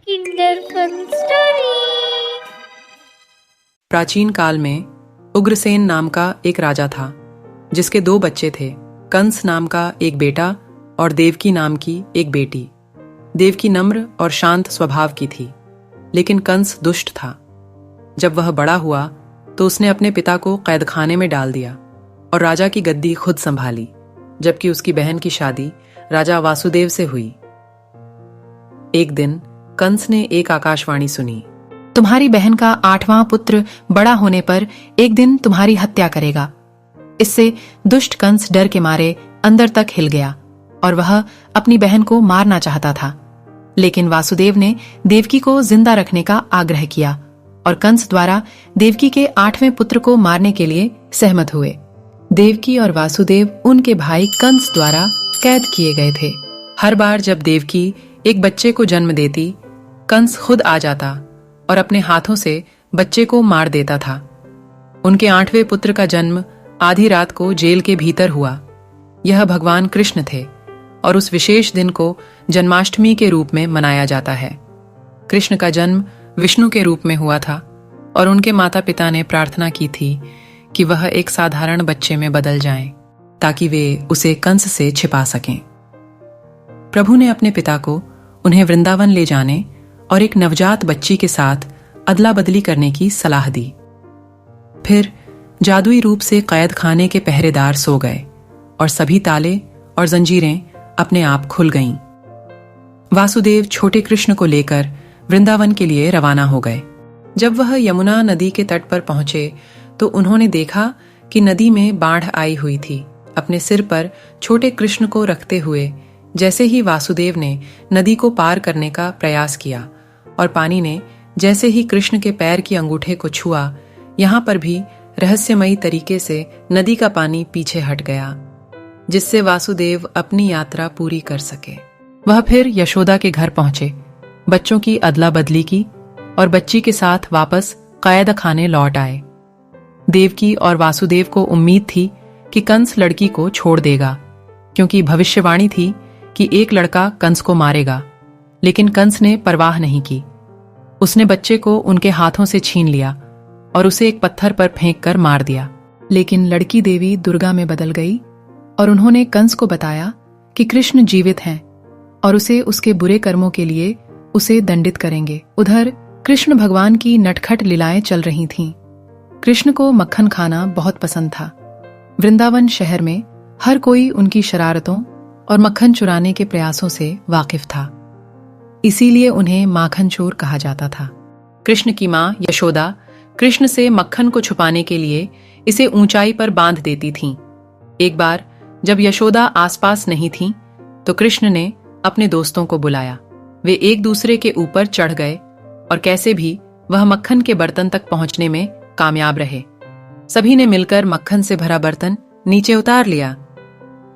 Kinder fun story. प्राचीन काल में उग्रसेन नाम का एक राजा था जिसके 2 बच्चे थे, कंस नाम का एक बेटा और देवकी नाम की एक बेटी। देवकी नम्र और शांत स्वभाव की थी, लेकिन कंस दुष्ट था। जब वह बड़ा हुआ तो उसने अपने पिता को कैदखाने में डाल दिया और राजा की गद्दी खुद संभाली, जबकि उसकी बहन की शादी राजा वासुदेव से हुई। एक दिन कंस ने एक आकाशवाणी सुनी, तुम्हारी बहन का 8वां पुत्र बड़ा होने पर एक दिन तुम्हारी हत्या करेगा। इससे दुष्ट कंस डर के मारे अंदर तक हिल गया और वह अपनी बहन को मारना चाहता था, लेकिन वासुदेव ने देवकी को जिंदा रखने का आग्रह किया और कंस द्वारा देवकी के 8वें पुत्र को मारने के लिए सहमत हुए। देवकी और वासुदेव उनके भाई कंस द्वारा कैद किए गए थे। हर बार जब देवकी एक बच्चे को जन्म देती, कंस खुद आ जाता और अपने हाथों से बच्चे को मार देता था। उनके 8वें पुत्र का जन्म आधी रात को जेल के भीतर हुआ। यह भगवान कृष्ण थे और उस विशेष दिन को जन्माष्टमी के रूप में मनाया जाता है। कृष्ण का जन्म विष्णु के रूप में हुआ था और उनके माता पिता ने प्रार्थना की थी कि वह एक साधारण बच्चे में बदल जाएं, ताकि वे उसे कंस से छिपा सकें। प्रभु ने अपने पिता को उन्हें वृंदावन ले जाने और एक नवजात बच्ची के साथ अदला बदली करने की सलाह दी। फिर जादुई रूप से कैद खाने के पहरेदार सो गए और सभी ताले और जंजीरें अपने आप खुल गईं। वासुदेव छोटे कृष्ण को लेकर वृंदावन के लिए रवाना हो गए। जब वह यमुना नदी के तट पर पहुंचे तो उन्होंने देखा कि नदी में बाढ़ आई हुई थी। अपने सिर पर छोटे कृष्ण को रखते हुए जैसे ही वासुदेव ने नदी को पार करने का प्रयास किया और पानी ने जैसे ही कृष्ण के पैर की अंगूठे को छुआ, यहाँ पर भी रहस्यमयी तरीके से नदी का पानी पीछे हट गया, जिससे वासुदेव अपनी यात्रा पूरी कर सके। वह फिर यशोदा के घर पहुंचे, बच्चों की अदला बदली की और बच्ची के साथ वापस कैद खाने लौट आए। देवकी और वासुदेव को उम्मीद थी कि कंस लड़की को छोड़ देगा, क्योंकि भविष्यवाणी थी कि एक लड़का कंस को मारेगा, लेकिन कंस ने परवाह नहीं की। उसने बच्चे को उनके हाथों से छीन लिया और उसे एक पत्थर पर फेंक कर मार दिया। लेकिन लड़की देवी दुर्गा में बदल गई और उन्होंने कंस को बताया कि कृष्ण जीवित हैं और उसे उसके बुरे कर्मों के लिए उसे दंडित करेंगे। उधर कृष्ण भगवान की नटखट लीलाएं चल रही थीं। कृष्ण को मक्खन खाना बहुत पसंद था। वृंदावन शहर में हर कोई उनकी शरारतों और मक्खन चुराने के प्रयासों से वाकिफ था, इसीलिए उन्हें माखन चोर कहा जाता था। कृष्ण की माँ यशोदा कृष्ण से मक्खन को छुपाने के लिए इसे ऊंचाई पर बांध देती थीं। एक बार जब यशोदा आसपास नहीं थीं, तो कृष्ण ने अपने दोस्तों को बुलाया। वे एक दूसरे के ऊपर चढ़ गए और कैसे भी वह मक्खन के बर्तन तक पहुंचने में कामयाब रहे। सभी ने मिलकर मक्खन से भरा बर्तन नीचे उतार लिया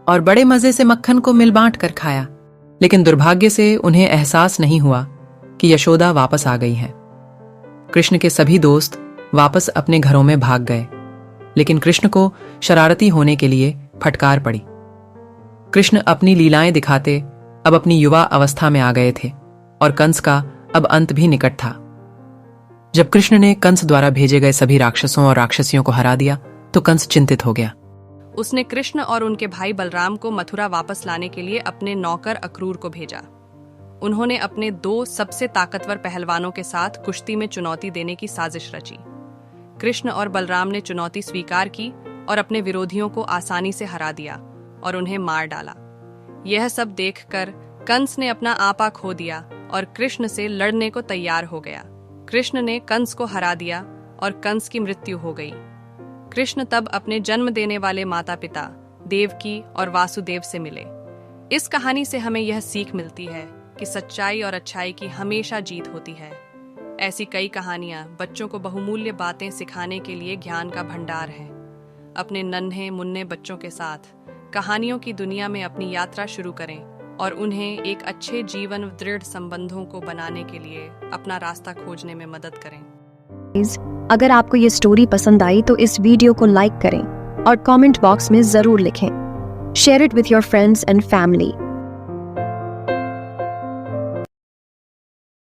और बड़े मजे से मक्खन को मिल बांट कर खाया। लेकिन दुर्भाग्य से उन्हें एहसास नहीं हुआ कि यशोदा वापस आ गई है। कृष्ण के सभी दोस्त वापस अपने घरों में भाग गए, लेकिन कृष्ण को शरारती होने के लिए फटकार पड़ी। कृष्ण अपनी लीलाएं दिखाते अब अपनी युवा अवस्था में आ गए थे और कंस का अब अंत भी निकट था। जब कृष्ण ने कंस द्वारा भेजे गए सभी राक्षसों और राक्षसियों को हरा दिया तो कंस चिंतित हो गया। उसने कृष्ण और उनके भाई बलराम को मथुरा वापस लाने के लिए अपने नौकर अक्रूर को भेजा। उन्होंने अपने 2 सबसे ताकतवर पहलवानों के साथ कुश्ती में चुनौती देने की साजिश रची। कृष्ण और बलराम ने चुनौती स्वीकार की और अपने विरोधियों को आसानी से हरा दिया और उन्हें मार डाला। यह सब देखकर कंस ने अपना आपा खो दिया और कृष्ण से लड़ने को तैयार हो गया। कृष्ण ने कंस को हरा दिया और कंस की मृत्यु हो गई। कृष्ण तब अपने जन्म देने वाले माता पिता देवकी और वासुदेव से मिले। इस कहानी से हमें यह सीख मिलती है कि सच्चाई और अच्छाई की हमेशा जीत होती है। ऐसी कई कहानियां बच्चों को बहुमूल्य बातें सिखाने के लिए ज्ञान का भंडार है। अपने नन्हे मुन्ने बच्चों के साथ कहानियों की दुनिया में अपनी यात्रा शुरू करें और उन्हें एक अच्छे जीवन दृढ़ संबंधों को बनाने के लिए अपना रास्ता खोजने में मदद करें। अगर आपको ये स्टोरी पसंद आई तो इस वीडियो को लाइक करें और कमेंट बॉक्स में जरूर लिखें। Share it with your friends and family.